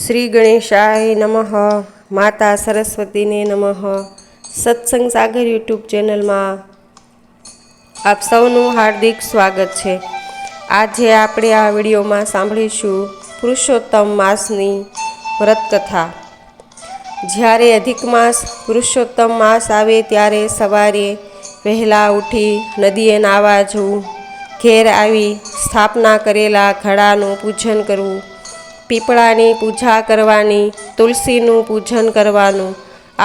શ્રી ગણેશાય નમઃ. માતા સરસ્વતીને નમઃ. સત્સંગ સાગર યુટ્યુબ ચેનલમાં આપ સૌનું હાર્દિક સ્વાગત છે. આજે આપણે આ વિડીયોમાં સાંભળીશું પુરુષોત્તમ માસની વ્રતકથા. જ્યારે અધિક માસ પુરુષોત્તમ માસ આવે ત્યારે સવારે વહેલા ઉઠી નદીએ નાહવા જવું, ઘેર આવી સ્થાપના કરેલા ઘડાનું પૂજન કરવું, પીપળાની પૂજા કરવાની, તુલસીનું પૂજન કરવાનું,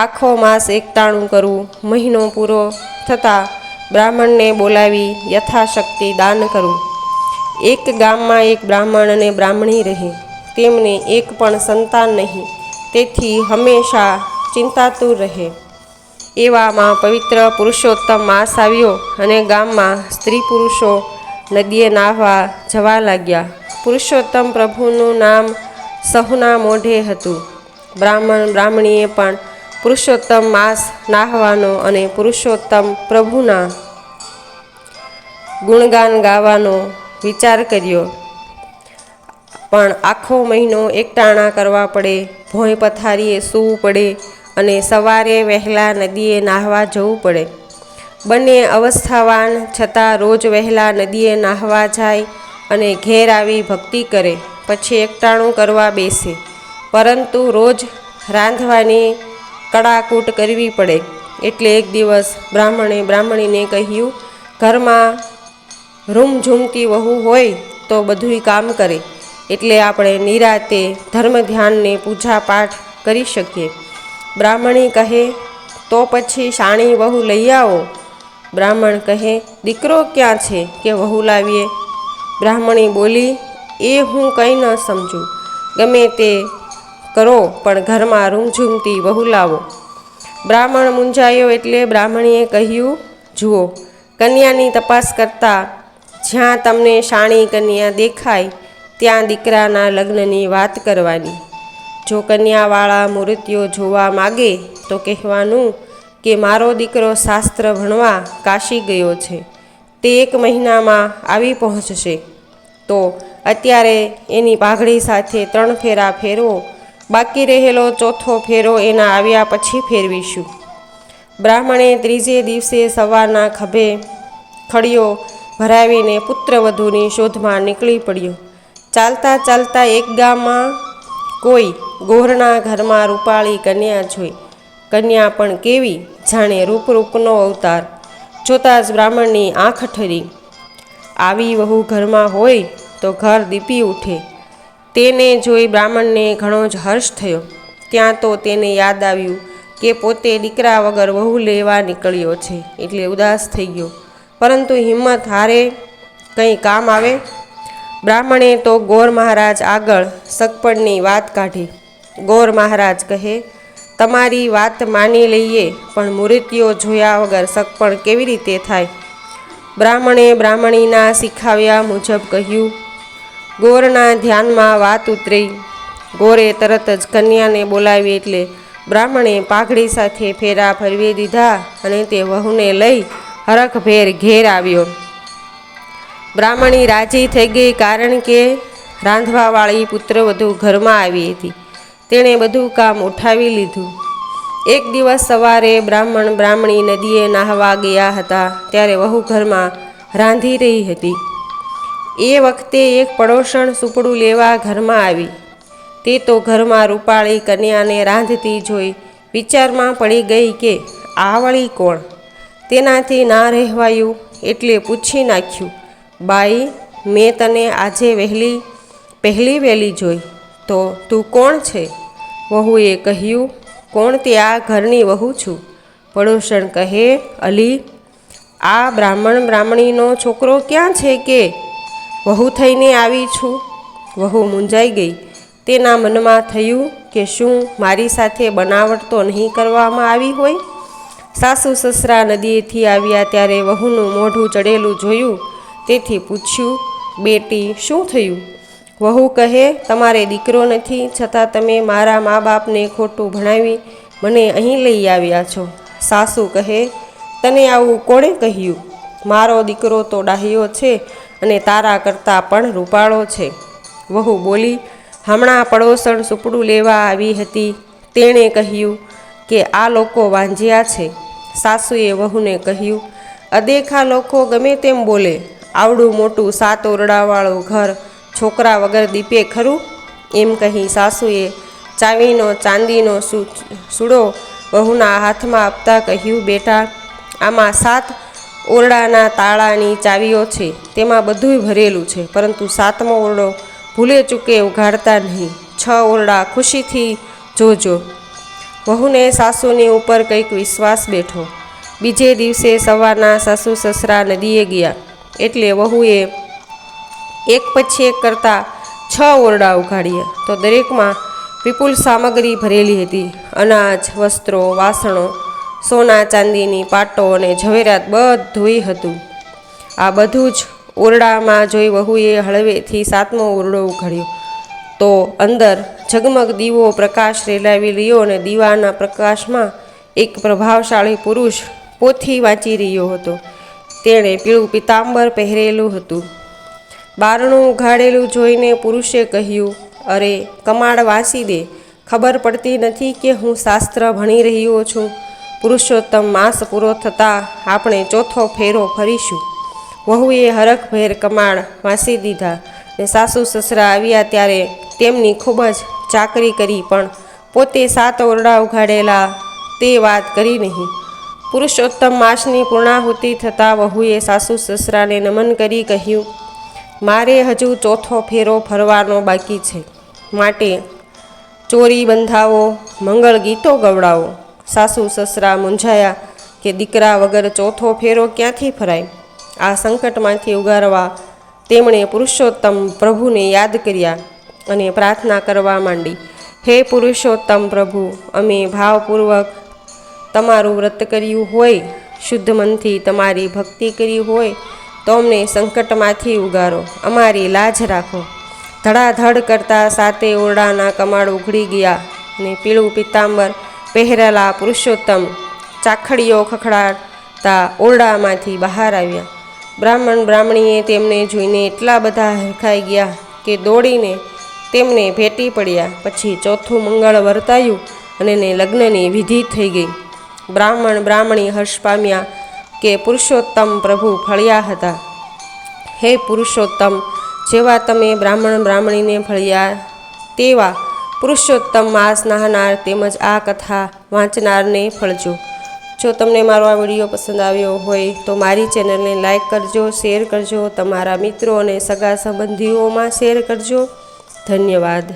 આખો માસ એકટાણું કરવું, મહિનો પૂરો થતાં બ્રાહ્મણને બોલાવી યથાશક્તિ દાન કરવું. એક ગામમાં એક બ્રાહ્મણ અને બ્રાહ્મણી રહે. તેમને એક પણ સંતાન નહીં, તેથી હંમેશા ચિંતાતુર રહે. એવામાં પવિત્ર પુરુષોત્તમ માસ આવ્યો અને ગામમાં સ્ત્રી પુરુષો નદીએ નાહવા જવા લાગ્યા. પુરુષોત્તમ પ્રભુનું નામ સહુના મોઢે હતું. બ્રાહ્મણ બ્રાહ્મણીએ પણ પુરુષોત્તમ માસ નાહવાનો અને પુરુષોત્તમ પ્રભુના ગુણગાન ગાવાનો વિચાર કર્યો. પણ આખો મહિનો એકટાણા કરવા પડે, ભોંય પથારીએ સૂવું પડે અને સવારે વહેલા નદીએ નાહવા જવું પડે. બંને અવસ્થાવાન છતાં રોજ વહેલા નદીએ નાહવા જાય અને ઘેર આવી ભક્તિ કરે, પછી એકટાણું કરવા બેસે. પરંતુ રોજ રાંધવાની કડાકૂટ કરવી પડે. એટલે એક દિવસ બ્રાહ્મણે બ્રાહ્મણીને કહ્યું, ઘરમાં રૂમઝૂમતી વહુ હોય તો બધુંય કામ કરે, એટલે આપણે નિરાતે ધર્મ ધ્યાનને પૂજા પાઠ કરી શકીએ. બ્રાહ્મણી કહે, તો પછી શાણી વહુ લઈ આવો. બ્રાહ્મણ કહે, દીકરો ક્યાં છે કે વહુ લાવીએ? બ્રાહ્મણી બોલી, એ હું કંઈ ન સમજું. ગમે તે કરો, પણ ઘરમાં રૂમઝૂમતી વહુ લાવો. બ્રાહ્મણ મૂંઝાયો એટલે બ્રાહ્મણીએ કહ્યું, જુઓ, કન્યાની તપાસ કરતાં જ્યાં તમને શાણી કન્યા દેખાય ત્યાં દીકરાના લગ્નની વાત કરવાની. જો કન્યાવાળા મૂર્તિઓ જોવા માગે તો કહેવાનું કે મારો દીકરો શાસ્ત્ર ભણવા કાશી ગયો છે, તે 1 મહિનામાં આવી પહોંચશે. તો અત્યારે એની પાઘડી સાથે 3 ફેરા ફેરવો, બાકી રહેલો 4થો ફેરો એના આવ્યા પછી ફેરવીશું. બ્રાહ્મણે 3જે દિવસે સવારના ખભે ખડીયો ભરાવીને પુત્રવધૂની શોધમાં નીકળી પડ્યો. ચાલતા ચાલતા એક ગામમાં કોઈ ગોરના ઘરમાં રૂપાળી કન્યા જોઈ. કન્યા પણ કેવી, જાણે રૂપનો અવતાર. જોતાં જ બ્રાહ્મણની આંખ ઠરી. આવી વહુ ઘરમાં હોય તો ઘર દીપી ઉઠે. તેને જોઈ બ્રાહ્મણને ઘણો જ હર્ષ થયો. ત્યાં તો તેને યાદ આવ્યું કે પોતે દીકરા વગર વહુ લેવા નીકળ્યો છે, એટલે ઉદાસ થઈ ગયો. પરંતુ હિંમત હારે કંઈ કામ આવે? બ્રાહ્મણે તો ગોર મહારાજ આગળ સગપણની વાત કાઢી. ગોર મહારાજ કહે, તમારી વાત માની લઈએ, પણ મૂર્તિઓ જોયા વગર સગપણ કેવી રીતે થાય? બ્રાહ્મણે બ્રાહ્મણીના શીખાવ્યા મુજબ કહ્યું. ગોરના ધ્યાનમાં વાત ઉતરી. ગોરે તરત જ કન્યાને બોલાવી એટલે બ્રાહ્મણે પાઘડી સાથે ફેરા ફરવી દીધા અને તે વહુને લઈ હરખભેર ઘેર આવ્યો. બ્રાહ્મણી રાજી થઈ ગઈ, કારણ કે રાંધવાવાળી પુત્રવધુ ઘરમાં આવી હતી. તેણે બધું કામ ઉઠાવી લીધું. એક દિવસ સવારે બ્રાહ્મણ બ્રાહ્મણી નદીએ નાહવા ગયા હતા ત્યારે વહુ ઘરમાં રાંધી રહી હતી. એ વખતે એક પડોશણ સુપડું લેવા ઘરમાં આવી. તે તો ઘરમાં રૂપાળી કન્યાને રાંધતી જોઈ વિચારમાં પડી ગઈ કે આ વળી કોણ? તેનાથી ના રહેવાયું એટલે પૂછી નાખ્યું, બાઈ, મેં તને આજે પહેલી વહેલી જોઈ, તો તું કોણ છે? વહુએ કહ્યું, કોણ તે આ ઘરની વહુ છું. પડોશણ કહે, અલી, આ બ્રાહ્મણ બ્રાહ્મણીનો છોકરો ક્યાં છે કે વહુ થઈને આવી છું? વહુ મૂંઝાઈ ગઈ. તેના મનમાં થયું કે શું મારી સાથે બનાવટ તો નહીં કરવામાં આવી હોય? સાસુ સસરા નદીએથી આવ્યા ત્યારે વહુનું મોઢું ચડેલું જોયું, તેથી પૂછ્યું, બેટી, શું થયું? વહુ કહે, તમારે દીકરો નથી, છતાં તમે મારા મા બાપને ખોટું ભણાવી મને અહીં લઈ આવ્યા છો. સાસુ કહે, તને આવું કોણે કહ્યું? મારો દીકરો તો ડાહ્યો છે અને તારા કરતાં પણ રૂપાળો છે. વહુ બોલી, હમણાં પડોસણ સુપડું લેવા આવી હતી. તેણે કહ્યું કે આ લોકો વાંજ્યા છે. સાસુએ વહુને કહ્યું, અદેખા લોકો ગમે તેમ બોલે, આવડું મોટું 7 ઓરડાવાળું ઘર છોકરા વગર દીપે ખરું? એમ કહી સાસુએ ચાવીનો ચાંદીનો સૂડો વહુના હાથમાં આપતા કહ્યું, બેટા, આમાં 7 ઓરડાના તાળાની ચાવીઓ છે. તેમાં બધુંય ભરેલું છે, પરંતુ 7મો ઓરડો ભૂલે ચૂકે ઉઘાડતા નહીં. 6 ઓરડા ખુશીથી જોજો. વહુને સાસુની ઉપર કંઈક વિશ્વાસ બેઠો. બીજે દિવસે સવારના સાસુ સસરા નદીએ ગયા એટલે વહુએ એક પછી એક કરતાં 6 ઓરડા ઉઘાડ્યા તો દરેકમાં વિપુલ સામગ્રી ભરેલી હતી. અનાજ, વસ્ત્રો, વાસણો, સોના ચાંદીની પાટો અને ઝવેરાત બધુંય હતું. આ બધું જ ઓરડામાં જોઈ વહુએ હળવેથી 7મો ઓરડો ઉઘાડ્યો તો અંદર ઝગમગ દીવો પ્રકાશ રેલાવી રહ્યો અને દીવાના પ્રકાશમાં એક પ્રભાવશાળી પુરુષ પોથી વાંચી રહ્યો હતો. તેણે પીળું પિતાંબર પહેરેલું હતું. બારણું ઉઘાડેલું જોઈને પુરુષે કહ્યું, અરે, કમાડ વાંચી દે. ખબર પડતી નથી કે હું શાસ્ત્ર ભણી રહ્યો છું. પુરુષોત્તમ માસ પૂરો થતાં આપણે 4થો ફેરો ફરીશું. વહુએ હરખભેર કમાડ વાંચી દીધા ને સાસુ સસરા આવ્યા ત્યારે તેમની ખૂબ જ ચાકરી કરી, પણ પોતે 7 ઓરડા ઉઘાડેલા તે વાત કરી નહીં. પુરુષોત્તમ માસની પૂર્ણાહુતિ થતાં વહુએ સાસુ સસરાને નમન કરી કહ્યું, મારે હજુ 4થો ફેરો ફરવાનો બાકી છે, માટે ચોરી બંધાવો, મંગળ ગીતો ગવડાવો. સાસુ સસરા મૂંઝાયા કે દીકરા વગર 4થો ફેરો ક્યાંથી ફરાય. આ સંકટમાંથી ઉગારવા તેમણે પુરુષોત્તમ પ્રભુને યાદ કર્યા અને પ્રાર્થના કરવા માંડી. હે પુરુષોત્તમ પ્રભુ, અમે ભાવપૂર્વક તમારું વ્રત કર્યું હોય, શુદ્ધ મનથી તમારી ભક્તિ કરી હોય તો અમને સંકટમાંથી ઉગારો, અમારી લાજ રાખો. ધડાધડ કરતાં 7 ઓરડાના કમાડ ઉઘડી ગયા અને પીળું પિતાંબર પહેરેલા પુરુષોત્તમ ચાખડીઓ ખખડાતા ઓરડામાંથી બહાર આવ્યા. બ્રાહ્મણ બ્રાહ્મણીએ તેમને જોઈને એટલા બધા હરખાઈ ગયા કે દોડીને તેમને ભેટી પડ્યા. પછી 4થું મંગળ વર્તાયું અને લગ્નની વિધિ થઈ ગઈ. બ્રાહ્મણ બ્રાહ્મણી હર્ષ પામ્યા કે પુરુષોત્તમ પ્રભુ ફળ્યા હતા. હે પુરુષોત્તમ, જેવા તમે બ્રાહ્મણ બ્રાહ્મણીને ફળ્યા તેવા પુરુષોત્તમ માસ નહાનાર તેમજ આ કથા વાંચનારને ફળજો. જો તમને મારો આ વિડીયો પસંદ આવ્યો હોય તો મારી ચેનલને લાઈક કરજો, શેર કરજો, તમારા મિત્રો અને સગા સંબંધીઓમાં શેર કરજો. ધન્યવાદ.